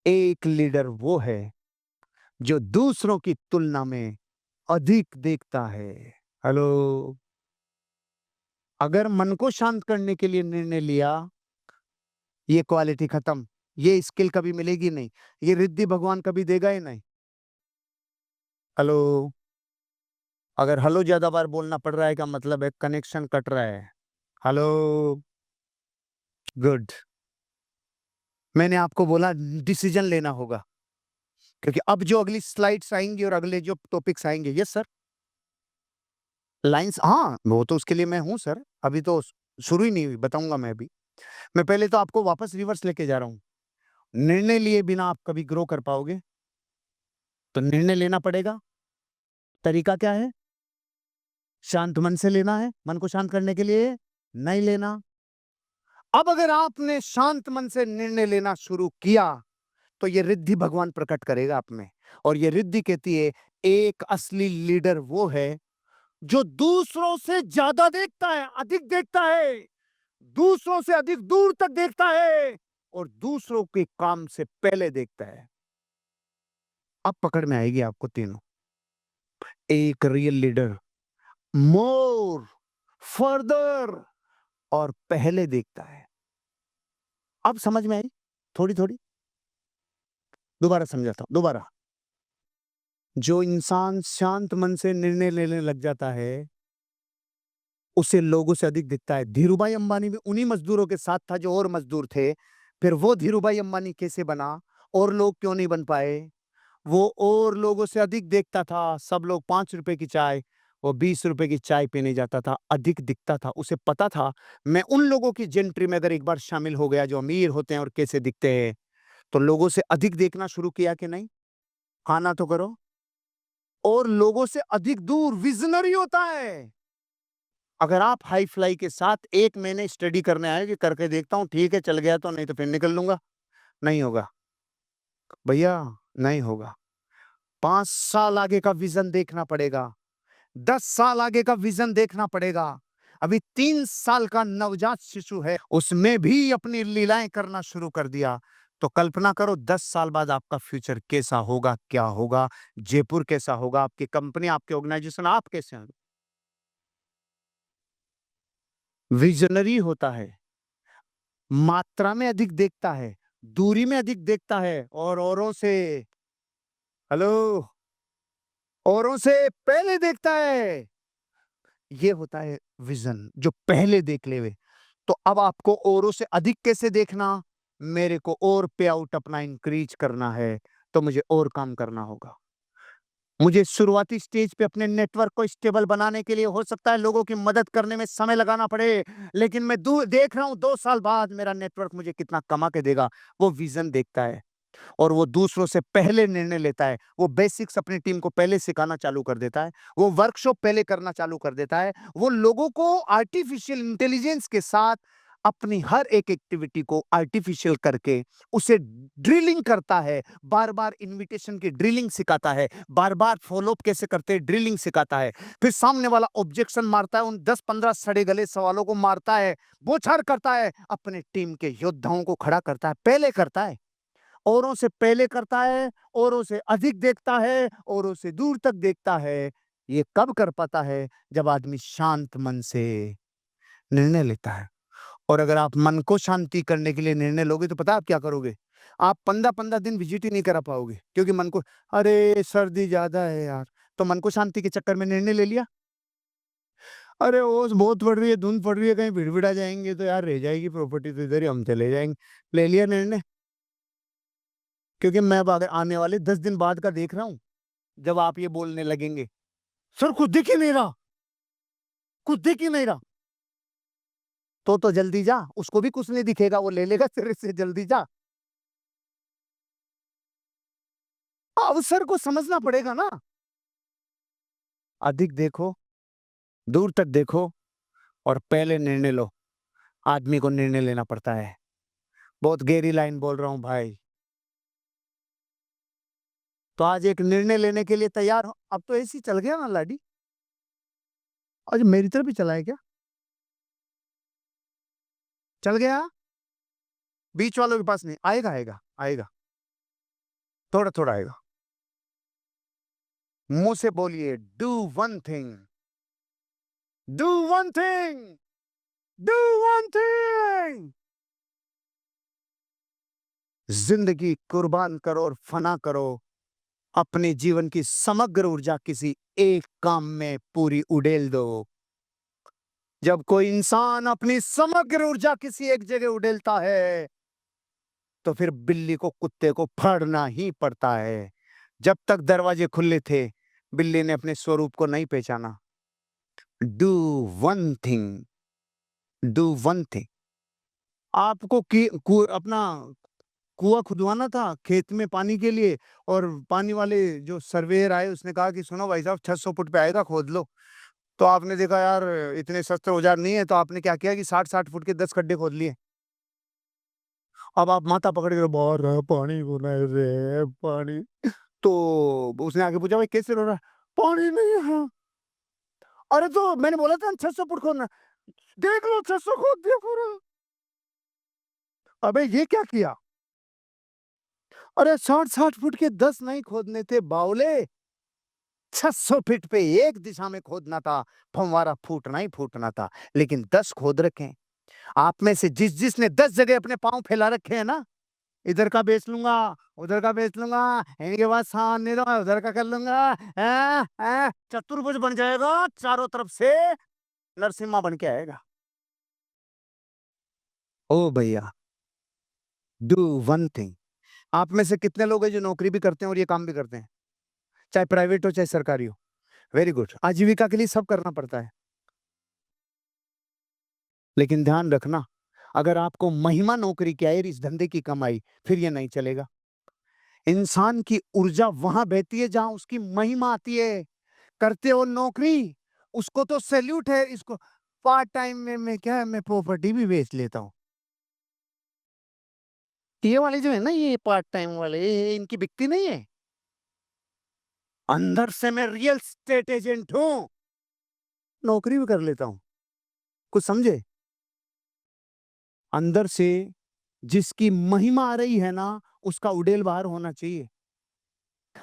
एक लीडर वो है जो दूसरों की तुलना में अधिक देखता है। हेलो। अगर मन को शांत करने के लिए निर्णय लिया, ये क्वालिटी खत्म। ये स्किल कभी मिलेगी नहीं। ये रिद्धि भगवान कभी देगा ही नहीं। हेलो। अगर हेलो ज्यादा बार बोलना पड़ रहा है का मतलब है कनेक्शन कट रहा है। हेलो। गुड। मैंने आपको बोला डिसीजन लेना होगा, क्योंकि अब जो अगली स्लाइड्स आएंगी और अगले जो टॉपिक्स आएंगे, यस सर, लाइंस, हाँ वो तो उसके लिए मैं हूं सर। अभी तो शुरू ही नहीं हुई, बताऊंगा मैं अभी। मैं पहले तो आपको वापस रिवर्स लेके जा रहा हूं। निर्णय लिए बिना आप कभी ग्रो कर पाओगे? तो निर्णय लेना पड़ेगा। तरीका क्या है? शांत मन से लेना है। मन को शांत करने के लिए नहीं लेना। अब अगर आपने शांत मन से निर्णय लेना शुरू किया, तो ये रिद्धि भगवान प्रकट करेगा आप में। और ये रिद्धि कहती है एक असली लीडर वो है जो दूसरों से ज्यादा देखता है, अधिक देखता है, दूसरों से अधिक दूर तक देखता है और दूसरों के काम से पहले देखता है। अब पकड़ में आएगी आपको तीनों। एक रियल लीडर मोर, फर्दर और पहले देखता है। अब समझ में आई? थोड़ी थोड़ी दोबारा समझाता हूं, दोबारा। जो इंसान शांत मन से निर्णय लेने लग जाता है, उसे लोगों से अधिक दिखता है। धीरूभाई अंबानी भी उन्हीं मजदूरों के साथ था जो और मजदूर थे। फिर वो धीरूभाई अंबानी कैसे बना? और लोग क्यों नहीं बन पाए? वो और लोगों से अधिक देखता था। सब लोग 5 रुपए की चाय, वो 20 रुपए की चाय पीने जाता था। अधिक दिखता था। उसे पता था मैं उन लोगों की जेंट्री में अगर एक बार शामिल हो गया जो अमीर होते हैं और कैसे दिखते हैं, तो लोगों से अधिक देखना शुरू किया कि नहीं? हाँ ना तो करो। और लोगों से अधिक दूर विजनरी होता है। अगर आप हाई फ्लाई के साथ 1 महीने स्टडी करने आए कि करके देखता हूं, ठीक है चल गया तो, नहीं तो फिर निकल लूंगा, नहीं होगा भैया, नहीं होगा। 5 साल आगे का विजन देखना पड़ेगा। 10 साल आगे का विजन देखना पड़ेगा। अभी 3 साल का नवजात शिशु है, उसमें भी अपनी लीलाएं करना शुरू कर दिया। तो कल्पना करो 10 साल बाद आपका फ्यूचर कैसा होगा, क्या होगा, जयपुर कैसा होगा, आपकी कंपनी, आपके ऑर्गेनाइजेशन, आप कैसे होंगे? विजनरी होता है, मात्रा में अधिक देखता है, दूरी में अधिक देखता है और औरों से, हेलो, औरों से पहले देखता है। ये होता है विजन, जो पहले देख ले वे। तो अब आपको औरों से अधिक कैसे देखना? मेरे को और पे आउट अपना इंक्रीज करना है, तो मुझे और काम करना होगा। मुझे शुरुआती स्टेज पे अपने नेटवर्क को स्टेबल बनाने के लिए हो सकता है लोगों की मदद करने में समय लगाना पड़े, लेकिन मैं देख रहा हूं 2 साल बाद मेरा नेटवर्क मुझे कितना कमा के देगा। वो विजन देखता है और वो दूसरों से पहले निर्णय लेता है। वो बेसिक्स अपनी टीम को पहले सिखाना चालू कर देता है। वो वर्कशॉप पहले करना चालू कर देता है। वो लोगों को आर्टिफिशियल इंटेलिजेंस के साथ अपनी हर एक एक्टिविटी को आर्टिफिशियल करके उसे ड्रिलिंग करता है। बार बार इनविटेशन की ड्रिलिंग सिखाता है, बार बार फॉलोअप कैसे करते हैं ड्रिलिंग सिखाता है। फिर सामने वाला ऑब्जेक्शन मारता है, उन 10-15 सड़े गले सवालों को मारता है, बोछार करता है, अपने टीम के योद्धाओं को खड़ा करता है, पहले करता है, औरों से पहले करता है, औरों से अधिक देखता है, औरों से दूर तक देखता है। ये कब कर पाता है? जब आदमी शांत मन से निर्णय लेता है। और अगर आप मन को शांति करने के लिए निर्णय लोगे, तो पता है आप क्या करोगे? आप 15-15 दिन विजिट ही नहीं करा पाओगे, क्योंकि मन को, अरे सर्दी ज्यादा है यार, तो मन को शांति के चक्कर में निर्णय ले लिया। अरे ओस बहुत पड़ रही है, धुंध पड़ रही है, कहीं भिड़ जाएंगे तो यार रह जाएगी प्रॉपर्टी, तो इधर ही हम चले जाएंगे। ले लिया निर्णय। क्योंकि मैं अब आने वाले 10 दिन बाद का देख रहा हूं, जब आप ये बोलने लगेंगे, सर कुछ दिख ही नहीं रहा, कुछ दिख ही नहीं रहा। तो जल्दी जा, उसको भी कुछ नहीं दिखेगा, वो ले लेगा तेरे से, जल्दी जा। अवसर को समझना पड़ेगा ना। अधिक देखो, दूर तक देखो और पहले निर्णय लो। आदमी को निर्णय लेना पड़ता है। बहुत गहरी लाइन बोल रहा हूं भाई। तो आज एक निर्णय लेने के लिए तैयार हो। अब तो ऐसी चल गया ना लाडी। आज मेरी तरफ भी चला है क्या? चल गया। बीच वालों के पास नहीं आएगा, आएगा आएगा। थोड़ा-थोड़ा आएगा। मुँह से बोलिए do one thing, do one thing, do one thing. ज़िंदगी कुर्बान करो और फ़ना करो। अपने जीवन की समग्र ऊर्जा किसी एक काम में पूरी उड़ेल दो। जब कोई इंसान अपनी समग्र ऊर्जा किसी एक जगह उड़ेलता है, तो फिर बिल्ली को कुत्ते को फाड़ना ही पड़ता है। जब तक दरवाजे खुले थे, बिल्ली ने अपने स्वरूप को नहीं पहचाना। Do one thing, do one thing. आपको अपना कुआं खुदवाना था खेत में पानी के लिए, और पानी वाले जो सर्वेयर आए उसने कहा कि सुनो भाई साहब 600 फुट पे आएगा, खोद लो। तो आपने देखा यार इतने सस्ते औजार नहीं है, तो आपने क्या किया कि 60-60 फुट के 10 खड्डे खोद लिए। अब आप माथा पकड़ के बाहर रहा पानी होना है रे पानी। तो उसने आके पूछा भाई कैसे रो रहा है? पानी नहीं है। अरे तो मैंने बोला था 600 फुट खोदना। देख लो 600 खोद दिया पूरा। अबे ये क्या किया? अरे 60-60 फुट के 10 नहीं खोदने थे बावले। 600 फीट पे एक दिशा में खोदना था, फंवारा फूटना ही फूटना था, लेकिन 10 खोद रखे हैं। आप में से जिसने 10 जगह अपने पाँव फैला रखे हैं ना, इधर का बेच लूँगा, उधर का बेच लूँगा, इनके बाद सामान नहीं दूँगा, उधर का कर लूँगा, चतुर्भुज बन जाएगा, चारों तरफ से नरसिम्हा बन के आएगा। ओ भैया, डू वन थिंग। आप में से कितने लोग हैं जो नौकरी भी करते हैं और ये काम भी करते हैं? चाहे प्राइवेट हो, चाहे सरकारी हो। Very good. आजीविका के लिए सब करना पड़ता है। लेकिन ध्यान रखना, अगर आपको महिमा नौकरी की आई और इस धंधे की कमाई, फिर ये नहीं चलेगा। इंसान की ऊर्जा वहां बहती है जहां उसकी महिमा आती है। करते हो नौकरी, उसको तो सैल्यूट है। इसको पार्ट टाइम में मैं क्या है, मैं प्रॉपर्टी भी बेच लेता हूँ। ये वाले जो है ना, ये पार्ट टाइम वाले, ये इनकी बिकती नहीं है। अंदर से मैं रियल एस्टेट एजेंट हूँ, नौकरी भी कर लेता हूँ। कुछ समझे? अंदर से जिसकी महिमा आ रही है ना, उसका उड़ेल बाहर होना चाहिए।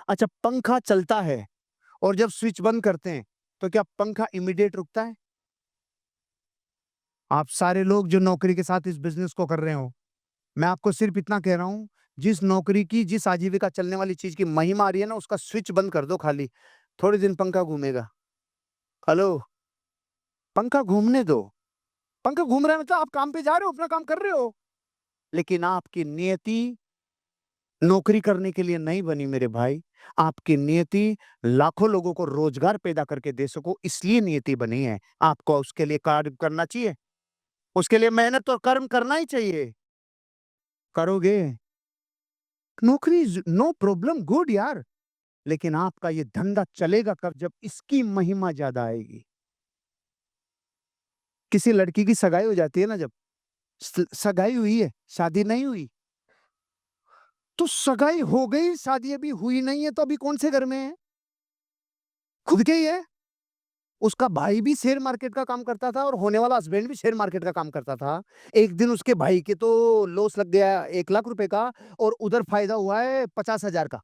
अच्छा, पंखा चलता है और जब स्विच बंद करते हैं, तो क्या पंखा इमीडिएट रुकता है? आप सारे लोग जो नौकरी के साथ इस बिज़नेस को कर रहे हो, मैं आपको सिर्फ़ इतना कह रहा हूँ, जिस नौकरी की, जिस आजीविका चलने वाली चीज़ की महिमा आ रही है ना, उसका स्विच बंद कर दो खाली। थोड़े दिन पंखा घूमेगा। हेलो, पंखा घूमने दो। पंखा घूम रहा है मतलब आप काम पे जा रहे हो, अपना काम कर रहे हो। लेकिन आपकी नियति नौकरी करने के लिए नहीं बनी मेरे भाई। आपकी नियति लाखों लोगों को रोज़गार पैदा करके दे सको, इसलिए नियति बनी है। आपको उसके लिए कार्य करना चाहिए। उसके लिए मेहनत और कर्म करना ही चाहिए। करोगे, नौकरी इज़ नो प्रॉब्लम, गुड यार। लेकिन आपका ये धंधा चलेगा कब? जब इसकी महिमा ज़्यादा आएगी। किसी लड़की की सगाई हो जाती है ना, जब सगाई हुई है, शादी नहीं हुई। तो सगाई हो गई, शादी अभी हुई नहीं है, तो अभी कौन से घर में है? खुद के ही है। उसका भाई भी शेयर मार्केट का काम करता था और होने वाला हस्बैंड भी शेयर मार्केट का काम करता था। एक दिन उसके भाई के तो लॉस लग गया 1 लाख रुपए का, और उधर फायदा हुआ है 50,000 का।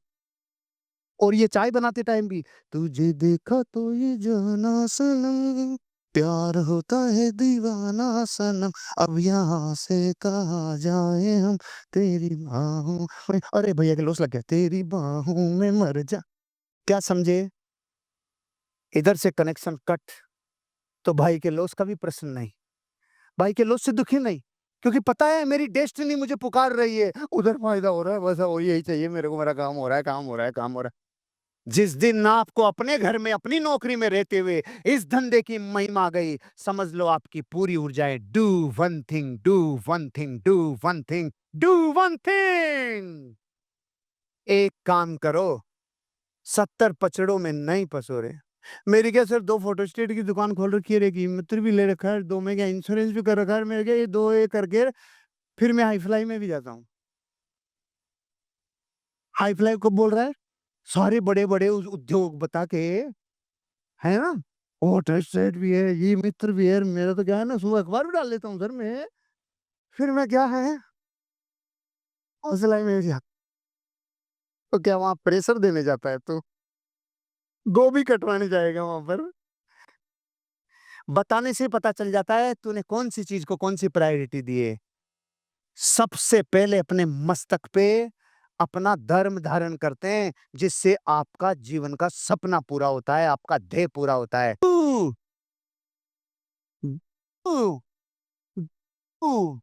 और ये चाय बनाते टाइम भी, तुझे देखा तो ये जाना सनम, प्यार होता है दीवाना सनम, अब यहाँ से कहाँ जाए हम, तेरी बाहों में। अरे भैया के लॉस लग गया, तेरी बाहों में मर जा। क्या समझे? इधर से कनेक्शन कट, तो भाई के लॉस का भी प्रश्न नहीं। भाई के लॉस से दुखी नहीं, क्योंकि पता है मेरी डेस्टिनी मुझे पुकार रही है। उधर फायदा हो रहा है, बस वो यही चाहिए मेरे को, मेरा काम हो रहा है, काम हो रहा है, काम हो रहा है। जिस दिन आपको अपने घर में, अपनी नौकरी में रहते हुए इस धंधे की महिमा आ गई, समझ लो आपकी पूरी ऊर्जाएं do one thing, do one thing, do one thing, do one thing. एक काम करो, 70 पचड़ों में नहीं पसोरे। मेरी क्या सर 2 फोटोस्टेट की दुकान खोल रखी है, एक ई-मित्र भी ले रखा है, 2 में क्या इंश्योरेंस भी कर रखा है मेरे क्या, ये 2 ये करके फिर मैं हाई-फ्लाई में भी जाता हूँ। हाई-फ्लाई कब बोल रहा है? सारे बड़े-बड़े उस उद्योग बता के, है ना? फोटोस्टेट भी है, ये मित्र भी है, मेरा तो क्या है ना, सुबह अखबार भी डाल लेता हूँ सर मैं, फिर मैं क्या है, हाई-फ्लाई में भी जाता तो क्या वहाँ प्रेशर देने जाता है तू? गोभी कटवाने जाएगा वहाँ पर? बताने से पता चल जाता है तूने कौन-सी चीज़ को कौन-सी प्रायोरिटी दी है। सबसे पहले अपने मस्तक पे अपना धर्म धारण करते हैं, जिससे आपका जीवन का सपना पूरा होता है, आपका ध्येय पूरा होता है। ऊ, ऊ, ऊ, ऊ।